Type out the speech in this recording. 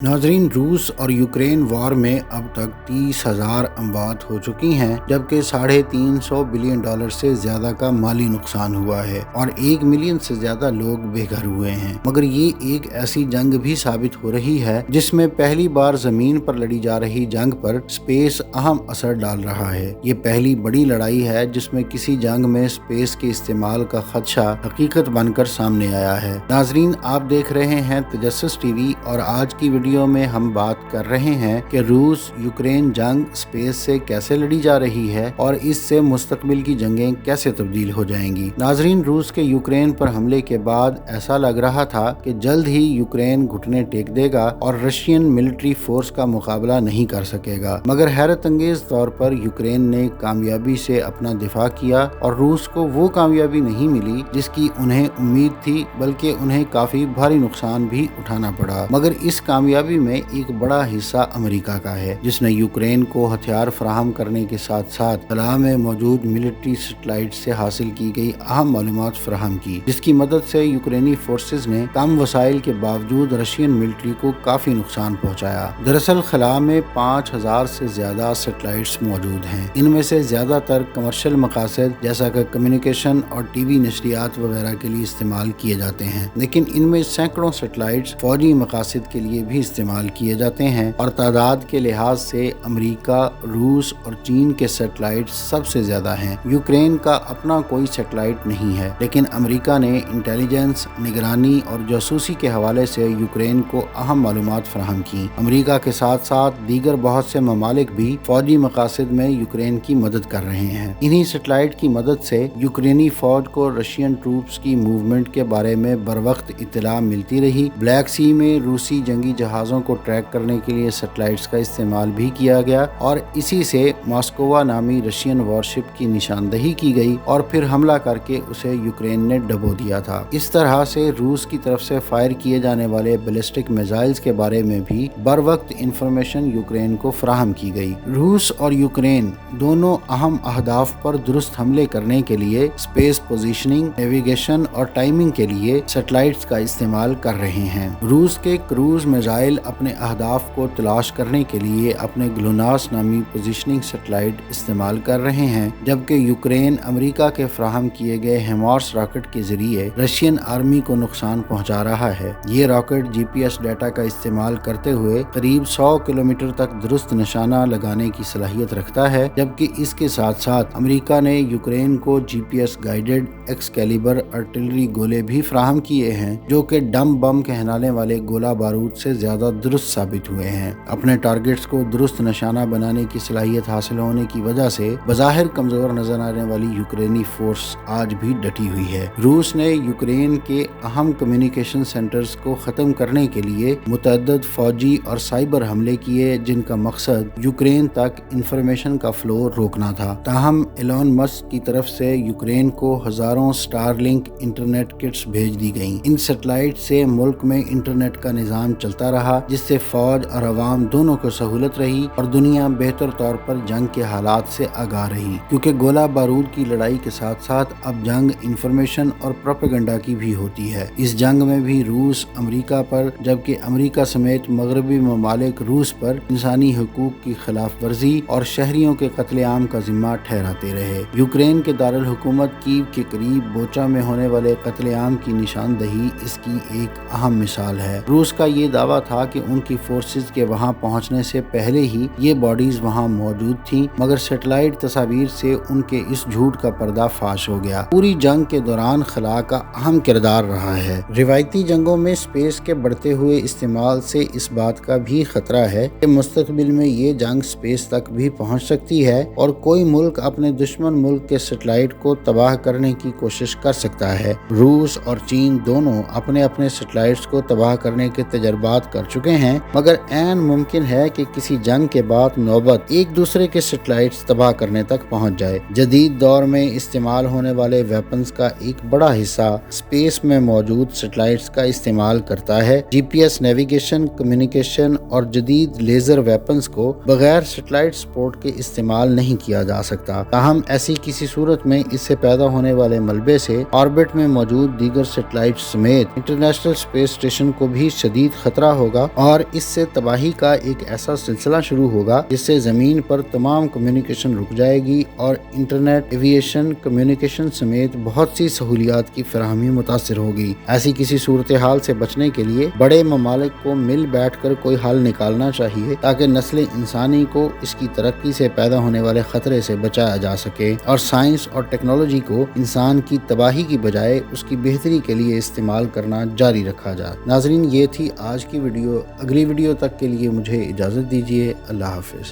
नाजरीन, रूस और यूक्रेन वॉर में अब तक 30,000 अमवात हो चुकी हैं, जबकि $350 बिलियन से ज्यादा का माली नुकसान हुआ है और 1 मिलियन से ज्यादा लोग बेघर हुए हैं। मगर ये एक ऐसी जंग भी साबित हो रही है जिसमें पहली बार जमीन पर लड़ी जा रही जंग पर स्पेस अहम असर डाल रहा है। ये पहली बड़ी लड़ाई है जिसमें किसी जंग में स्पेस के इस्तेमाल का खदशा हकीकत बनकर सामने आया है। नाजरीन, आप देख रहे हैं तजस्सुस टीवी और आज की वीडियो में हम बात कर रहे हैं कि रूस यूक्रेन जंग स्पेस से कैसे लड़ी जा रही है और इससे मुस्तकबिल की जंगें कैसे तब्दील हो जाएंगी। नाजरीन, रूस के यूक्रेन पर हमले के बाद ऐसा लग रहा था कि जल्द ही यूक्रेन घुटने टेक देगा और रशियन मिलिट्री फोर्स का मुकाबला नहीं कर सकेगा, मगर हैरत अंगेज तौर पर यूक्रेन ने कामयाबी से अपना दिफा किया और रूस को वो कामयाबी नहीं मिली जिसकी उन्हें उम्मीद थी, बल्कि उन्हें काफी भारी नुकसान भी उठाना पड़ा। मगर इस कामयाबी में एक बड़ा हिस्सा अमेरिका का है, जिसने यूक्रेन को हथियार फराहम करने के साथ साथ खला में मौजूद मिलिट्री सैटेलाइट से हासिल की गई अहम मालूमात फराहम की, जिसकी मदद से यूक्रेनी फोर्सेज ने कम वसाइल के बावजूद रशियन मिलिट्री को काफी नुकसान पहुंचाया। दरअसल खला में 5,000 से ज्यादा सैटेलाइट्स मौजूद हैं। इनमें से ज्यादातर कमर्शियल मकासद जैसा कि कम्युनिकेशन और टीवी नशरियात वगैरह के लिए इस्तेमाल किए जाते हैं, लेकिन इनमें सैकड़ों सैटेलाइट्स फौजी मकासद के लिए भी इस्तेमाल किए जाते हैं और तादाद के लिहाज से अमेरिका, रूस और चीन के सैटेलाइट सबसे ज्यादा हैं। यूक्रेन का अपना कोई सैटेलाइट नहीं है, लेकिन अमेरिका ने इंटेलिजेंस, निगरानी और जासूसी के हवाले से यूक्रेन को अहम मालूमात फराहम की। अमेरिका के साथ साथ दीगर बहुत से ममालिक भी फौजी मकासद में यूक्रेन की मदद कर रहे हैं। इन्हीं सैटेलाइट की मदद से यूक्रेनी फौज को रशियन ट्रूप्स की मूवमेंट के बारे में बर वक्त इत्तला मिलती रही। ब्लैक सी में रूसी जंगी जहाज़ों को ट्रैक करने के लिए सैटेलाइट्स का इस्तेमाल भी किया गया और इसी से मॉस्कोवा नामी रशियन वॉरशिप की निशानदही की गई और फिर हमला करके उसे यूक्रेन ने डबो दिया था। इस तरह से रूस की तरफ से फायर किए जाने वाले बैलिस्टिक मिसाइल्स के बारे में भी बर वक्त इंफॉर्मेशन यूक्रेन को फराहम की गई। रूस और यूक्रेन दोनों अहम अहदाफ पर दुरुस्त हमले करने के लिए स्पेस पोजीशनिंग, नेविगेशन और टाइमिंग के लिए सैटेलाइट्स का इस्तेमाल कर रहे हैं। रूस के क्रूज मिसाइल अपने अहदाफ को तलाश करने के लिए अपने ग्लोनास नामी पोजीशनिंग सैटेलाइट इस्तेमाल कर रहे हैं, जबकि यूक्रेन अमेरिका के फराहम किए गए हेमार्स रॉकेट के जरिए रशियन आर्मी को नुकसान पहुंचा रहा है। ये रॉकेट जीपीएस डाटा का इस्तेमाल करते हुए करीब 100 किलोमीटर तक दुरुस्त निशाना लगाने की सलाहियत रखता है, जबकि इसके साथ साथ अमेरिका ने यूक्रेन को जीपीएस गाइडेड एक्सकैलिबर आर्टिलरी गोले भी फराहम किए हैं, जो कि डम बम कहलाने वाले गोला बारूद से ज्यादा दुरुस्त साबित हुए हैं। अपने टारगेट्स को दुरुस्त निशाना बनाने की सलाहियत हासिल होने की वजह से बज़ाहिर कमजोर नजर आने वाली यूक्रेनी फोर्स आज भी डटी हुई है। रूस ने यूक्रेन के अहम कम्युनिकेशन सेंटर्स को खत्म करने के लिए मुतअद्दिद फौजी और साइबर हमले किए, जिनका मकसद यूक्रेन तक इंफॉर्मेशन का फ्लो रोकना था। ताहम एलोन मस्क की तरफ से यूक्रेन को हजारों स्टारलिंक इंटरनेट किट्स भेज दी गयी। इन सैटेलाइट से मुल्क में इंटरनेट का निजाम चलता रहा, जिससे फौज और अवाम दोनों को सहूलत रही और दुनिया बेहतर तौर पर जंग के हालात से आगाह रही, क्योंकि गोला बारूद की लड़ाई के साथ साथ अब जंग इंफॉर्मेशन और प्रोपेगेंडा की भी होती है। इस जंग में भी रूस अमेरिका पर, जबकि अमेरिका समेत मगरबी ममालिक रूस पर इंसानी हुकूक की खिलाफ वर्जी और शहरियों के कत्लेआम का जिम्मा ठहराते रहे। यूक्रेन के दारुल हुकूमत कीव के करीब बोचा में होने वाले कत्लेआम की निशानदही इसकी एक अहम मिसाल है। रूस का ये दावा था कि उनकी फोर्सेज के वहां पहुंचने से पहले ही ये बॉडीज वहां मौजूद थीं, मगर सैटेलाइट तस्वीर से उनके इस झूठ का पर्दाफाश हो गया। पूरी जंग के दौरान खला का अहम किरदार रहा है। रिवायती जंगों में स्पेस के बढ़ते हुए इस्तेमाल से इस बात का भी खतरा है कि मुस्तकबिल में ये जंग स्पेस तक भी पहुंच सकती है और कोई मुल्क अपने दुश्मन मुल्क के सैटेलाइट को तबाह करने की कोशिश कर सकता है। रूस और चीन दोनों अपने अपने सैटेलाइट्स को तबाह करने के तजर्बात कर चुके हैं, मगर ऐन मुमकिन है कि किसी जंग के बाद नौबत एक दूसरे के सैटेलाइट्स तबाह करने तक पहुंच जाए। जदीद दौर में इस्तेमाल होने वाले वेपन्स का एक बड़ा हिस्सा स्पेस में मौजूद सैटेलाइट्स का इस्तेमाल करता है। जीपीएस नेविगेशन, कम्युनिकेशन और जदीद लेजर वेपन्स को बगैर सैटेलाइट सपोर्ट के इस्तेमाल नहीं किया जा सकता। ताहम ऐसी किसी सूरत में इससे पैदा होने वाले मलबे से ऑर्बिट में मौजूद दीगर सैटेलाइट समेत इंटरनेशनल स्पेस स्टेशन को भी शदीद खतरा हो ہوگا اور اس سے تباہی کا ایک ایسا سلسلہ شروع ہوگا جس سے زمین پر تمام کمیونیکیشن رک جائے گی اور انٹرنیٹ، ایویشن، کمیونیکیشن سمیت بہت سی سہولیات کی فراہمی متاثر ہوگی۔ ایسی کسی صورتحال سے بچنے کے لیے بڑے ممالک کو مل بیٹھ کر کوئی حل نکالنا چاہیے تاکہ نسل انسانی کو اس کی ترقی سے پیدا ہونے والے خطرے سے بچایا جا سکے اور سائنس اور ٹیکنالوجی کو انسان کی تباہی کی بجائے اس کی بہتری کے لیے استعمال کرنا جاری رکھا جائے۔ ناظرین، یہ تھی آج کی ویڈیو۔ اگلی ویڈیو تک کے لیے مجھے اجازت دیجیے۔ اللہ حافظ۔